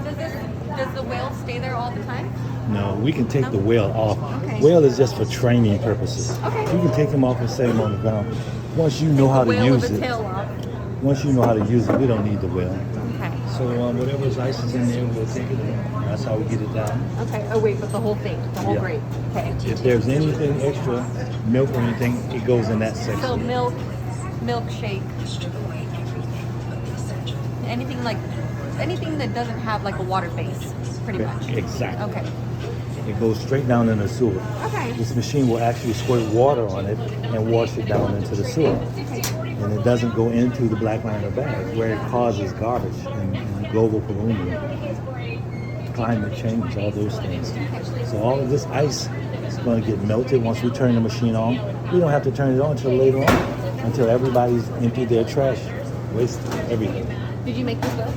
does the whale stay there all the time? No, we can take No? the whale off. Okay. Whale is just for training purposes. Okay. We can take him off and set him on the ground. Once you know how to Whale use with a it, tail off. once you know how to use it, we don't need the whale. Okay. So whatever's ice is in there, we'll take it in. That's how we get it down. Okay. Oh wait, but the whole thing, the whole Yeah. grape. Okay. If there's anything extra, milk or anything, it goes in that section. So milkshake, anything that doesn't have like a water base, pretty much. Exactly. Okay. It goes straight down in the sewer. Okay. This machine will actually squirt water on it and wash it down into the sewer. And it doesn't go into the black liner bag where it causes garbage and global pollution, climate change, all those things. So all of this ice is going to get melted once we turn the machine on. We don't have to turn it on until later on, until everybody's emptied their trash, waste everything. Did you make this book?